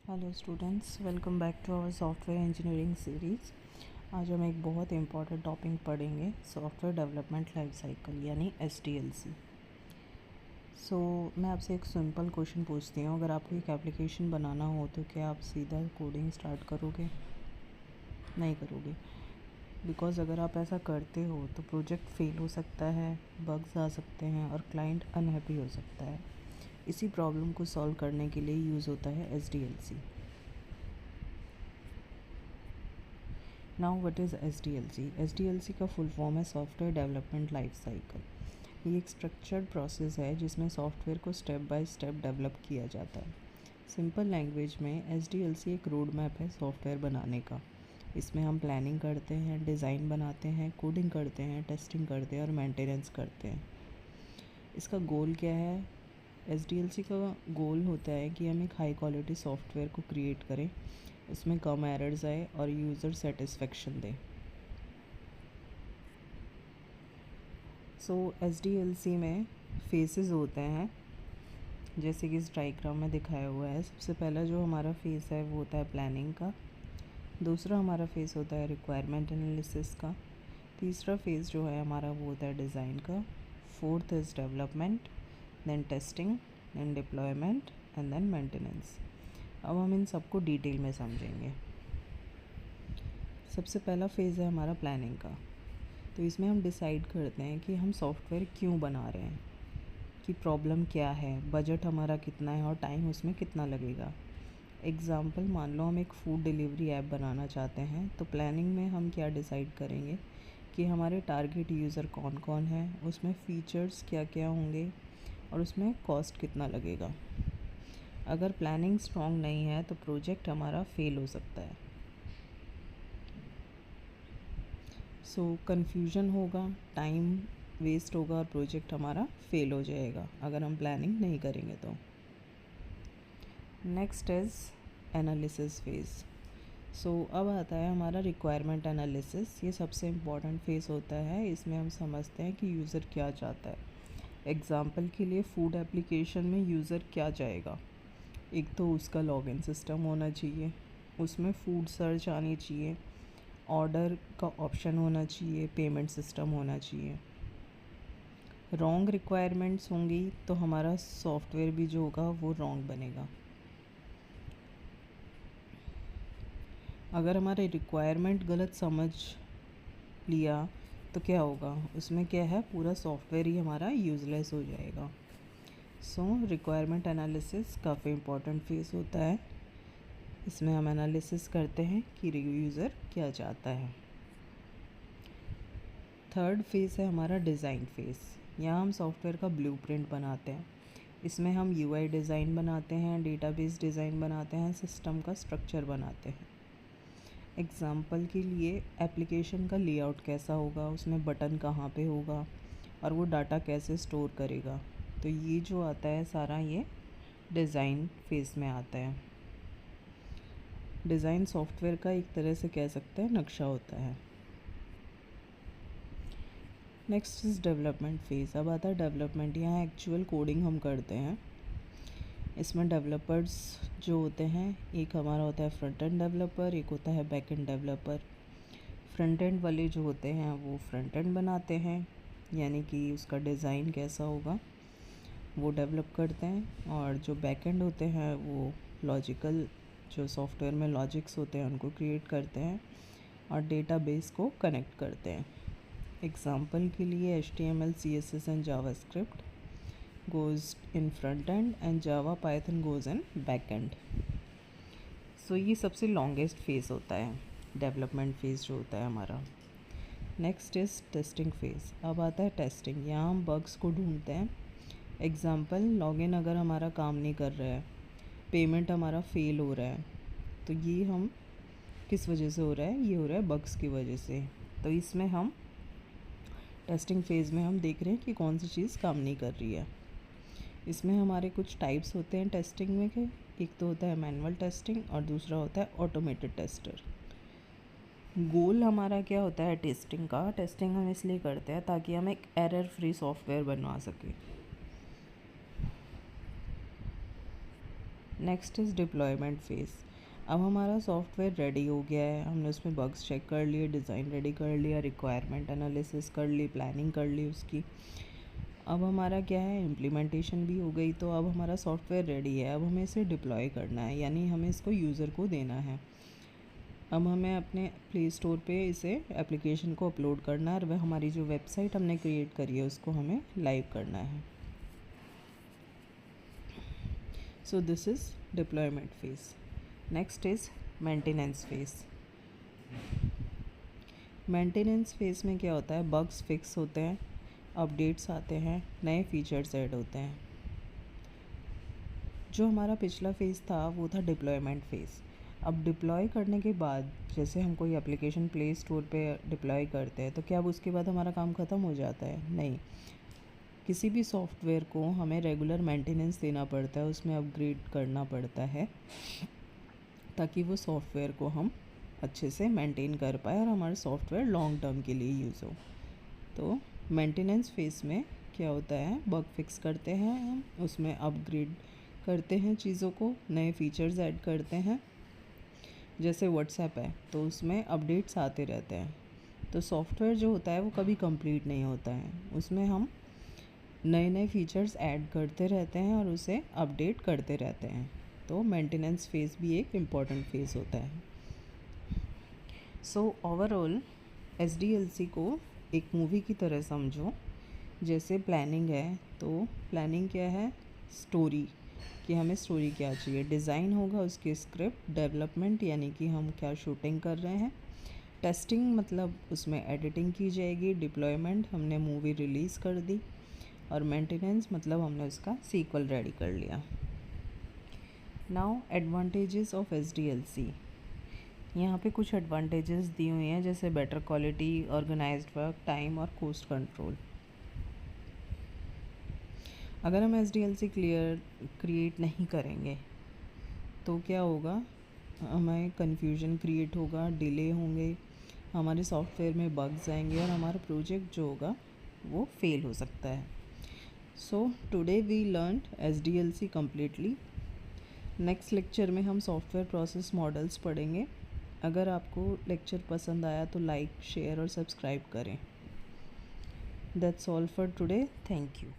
Hello students, welcome back to our software engineering series. आज हम एक बहुत इम्पॉर्टेंट टॉपिक पढ़ेंगे, सॉफ्टवेयर डेवलपमेंट लाइफ साइकिल यानी SDLC। मैं आपसे एक सिंपल क्वेश्चन पूछती हूँ, अगर आपको एक एप्लीकेशन बनाना हो तो क्या आप सीधा कोडिंग स्टार्ट करोगे? नहीं करोगे, बिकॉज़ अगर आप ऐसा करते हो तो प्रोजेक्ट फेल हो सकता है, बग्स आ सकते हैं और क्लाइंट अनहैप्पी हो सकता है। इसी प्रॉब्लम को सॉल्व करने के लिए यूज़ होता है SDLC। Now what is SDLC? SDLC का फुल फॉर्म है सॉफ्टवेयर डेवलपमेंट लाइफ साइकिल। ये एक स्ट्रक्चर्ड प्रोसेस है जिसमें सॉफ्टवेयर को स्टेप बाय स्टेप डेवलप किया जाता है। सिंपल लैंग्वेज में SDLC एक रोड मैप है सॉफ्टवेयर बनाने का। इसमें हम प्लानिंग करते हैं, डिज़ाइन बनाते हैं, कोडिंग करते हैं, टेस्टिंग करते हैं और मेंटेनेंस करते हैं। इसका गोल क्या है? SDLC का गोल होता है कि हम एक हाई क्वालिटी सॉफ्टवेयर को क्रिएट करें, उसमें कम एरर्स आए और यूज़र सेटिस्फेक्शन दे। SDLC में फेसेस होते हैं, जैसे कि इस डायग्राम में दिखाया हुआ है। सबसे पहला जो हमारा फेस है वो होता है प्लानिंग का। दूसरा हमारा फेस होता है रिक्वायरमेंट एनालिसिस का। तीसरा फेस जो है हमारा वो होता है डिज़ाइन का। Fourth is development, then testing, then deployment and then maintenance. अब हम इन सबको डिटेल में समझेंगे। सबसे पहला फ़ेज़ है हमारा प्लानिंग का। तो इसमें हम डिसाइड करते हैं कि हम सॉफ्टवेयर क्यों बना रहे हैं, कि प्रॉब्लम क्या है, बजट हमारा कितना है और टाइम उसमें कितना लगेगा। एग्ज़ाम्पल, मान लो हम एक फूड डिलीवरी ऐप बनाना चाहते हैं, तो प्लानिंग में हम क्या डिसाइड करेंगे कि हमारे टारगेट यूज़र कौन कौन है, उसमें फ़ीचर्स क्या क्या होंगे और उसमें कॉस्ट कितना लगेगा। अगर प्लानिंग स्ट्रॉन्ग नहीं है तो प्रोजेक्ट हमारा फेल हो सकता है। कन्फ्यूजन होगा, टाइम वेस्ट होगा और प्रोजेक्ट हमारा फेल हो जाएगा अगर हम प्लानिंग नहीं करेंगे तो। Next is analysis phase. अब आता है हमारा रिक्वायरमेंट एनालिसिस। ये सबसे इम्पॉर्टेंट फेज़ होता है। इसमें हम समझते हैं कि यूज़र क्या चाहता है। एग्ज़ाम्पल के लिए फ़ूड एप्लीकेशन में यूज़र क्या चाहेगा? एक तो उसका लॉगिन सिस्टम होना चाहिए, उसमें फूड सर्च आनी चाहिए, ऑर्डर का ऑप्शन होना चाहिए, पेमेंट सिस्टम होना चाहिए। रॉन्ग रिक्वायरमेंट्स होंगी तो हमारा सॉफ्टवेयर भी जो होगा वो रॉन्ग बनेगा। अगर हमारे रिक्वायरमेंट गलत समझ लिया तो क्या होगा? उसमें क्या है, पूरा सॉफ्टवेयर ही हमारा यूज़लेस हो जाएगा। रिक्वायरमेंट एनालिसिस काफ़ी इम्पोर्टेंट फेज़ होता है। इसमें हम एनालिसिस करते हैं कि यूज़र क्या चाहता है। थर्ड फेज़ है हमारा डिज़ाइन फेज़। यहाँ हम सॉफ्टवेयर का ब्लूप्रिंट बनाते हैं। इसमें हम UI डिज़ाइन बनाते हैं, डेटाबेस डिज़ाइन बनाते हैं, सिस्टम का स्ट्रक्चर बनाते हैं। एग्ज़ाम्पल के लिए एप्लीकेशन का लेआउट कैसा होगा, उसमें बटन कहाँ पे होगा और वो डाटा कैसे स्टोर करेगा। तो ये जो आता है सारा, ये डिज़ाइन फेज़ में आता है। डिज़ाइन सॉफ्टवेयर का एक तरह से कह सकते हैं नक्शा होता है। Next is development phase. अब आता है डेवलपमेंट। यहाँ एक्चुअल कोडिंग हम करते हैं। इसमें डेवलपर्स जो होते हैं, एक हमारा होता है फ्रंट एंड डेवलपर, एक होता है back end developer. Front end वाले जो होते हैं वो फ्रंट एंड बनाते हैं, यानी कि उसका डिज़ाइन कैसा होगा वो डेवलप करते हैं, और जो बैक एंड होते हैं वो लॉजिकल, जो सॉफ्टवेयर में लॉजिक्स होते हैं उनको क्रिएट करते हैं और डेटाबेस को कनेक्ट करते हैं। एग्ज़ाम्पल के लिए HTML, CSS and JavaScript goes in front end and Java Python goes in back end। ये सबसे लॉन्गेस्ट फेज़ होता है, डेवलपमेंट फेज़ जो होता है हमारा। Next is testing phase. अब आता है टेस्टिंग। यहाँ हम बग्स को ढूंढते हैं। एग्ज़ाम्पल, लॉगिन अगर हमारा काम नहीं कर रहा है, पेमेंट हमारा फेल हो रहा है, तो ये हम किस वजह से हो रहा है? ये हो रहा है बग्स की वजह से। तो इसमें हम टेस्टिंग फेज़ में हम देख रहे हैं कि कौन सी चीज़ काम नहीं कर रही है। इसमें हमारे कुछ टाइप्स होते हैं टेस्टिंग में के। एक तो होता है मैनुअल टेस्टिंग और दूसरा होता है ऑटोमेटेड टेस्टर। गोल हमारा क्या होता है टेस्टिंग का? टेस्टिंग हम इसलिए करते हैं ताकि हम एक एरर फ्री सॉफ्टवेयर बनवा सकें। Next is deployment phase. अब हमारा सॉफ्टवेयर रेडी हो गया है, हमने उसमें बग्स चेक कर लिए, डिज़ाइन रेडी कर लिया, रिक्वायरमेंट एनालिसिस कर ली, प्लानिंग कर ली उसकी। अब हमारा क्या है, इम्प्लीमेंटेशन भी हो गई, तो अब हमारा सॉफ्टवेयर रेडी है। अब हमें इसे डिप्लॉय करना है, यानी हमें इसको यूज़र को देना है। अब हमें अपने प्ले स्टोर पे इसे एप्लीकेशन को अपलोड करना है और वह हमारी जो वेबसाइट हमने क्रिएट करी है उसको हमें लाइव करना है। So this is deployment phase. Next is maintenance phase. Maintenance phase में क्या होता है, बग्स फिक्स होते हैं, अपडेट्स आते हैं, नए फीचर्स ऐड होते हैं। जो हमारा पिछला फ़ेज़ था वो था डिप्लॉयमेंट फ़ेज़। अब डिप्लॉय करने के बाद जैसे हम कोई एप्लीकेशन प्ले स्टोर पे डिप्लॉय करते हैं तो क्या अब उसके बाद हमारा काम ख़त्म हो जाता है? नहीं। किसी भी सॉफ्टवेयर को हमें रेगुलर मेंटेनेंस देना पड़ता है, उसमें अपग्रेड करना पड़ता है ताकि वो सॉफ्टवेयर को हम अच्छे से मेंटेन कर पाए और हमारा सॉफ्टवेयर लॉन्ग टर्म के लिए यूज़ हो। तो मेंटेनेंस फेज़ में क्या होता है, बग फिक्स करते हैं हम, उसमें अपग्रेड करते हैं चीज़ों को, नए फीचर्स ऐड करते हैं। जैसे व्हाट्सएप है तो उसमें अपडेट्स आते रहते हैं, तो सॉफ्टवेयर जो होता है वो कभी कंप्लीट नहीं होता है, उसमें हम नए नए फीचर्स ऐड करते रहते हैं और उसे अपडेट करते रहते हैं। तो मेंटेनेंस फेज़ भी एक इम्पॉर्टेंट फेज़ होता है। सो ओवरऑल SDLC को एक मूवी की तरह समझो। जैसे प्लानिंग है तो प्लानिंग क्या है, स्टोरी, कि हमें स्टोरी क्या चाहिए, डिज़ाइन होगा उसकी स्क्रिप्ट, डेवलपमेंट यानी कि हम क्या शूटिंग कर रहे हैं, टेस्टिंग मतलब उसमें एडिटिंग की जाएगी, डिप्लॉयमेंट हमने मूवी रिलीज़ कर दी, और मेंटेनेंस मतलब हमने उसका सीक्वल रेडी कर लिया। Now advantages of SDLC। यहाँ पे कुछ एडवांटेजेस दी हुई हैं, जैसे better quality, organised work, time और कॉस्ट कंट्रोल। अगर हम SDLC क्रिएट नहीं करेंगे तो क्या होगा, हमें कन्फ्यूजन क्रिएट होगा, डिले होंगे, हमारे सॉफ्टवेयर में बग्स आएंगे और हमारा प्रोजेक्ट जो होगा वो फेल हो सकता है। So today we learn SDLC completely. Next lecture में हम सॉफ्टवेयर प्रोसेस मॉडल्स पढ़ेंगे। अगर आपको लेक्चर पसंद आया तो लाइक, शेयर और सब्सक्राइब करें। That's all for today. Thank you.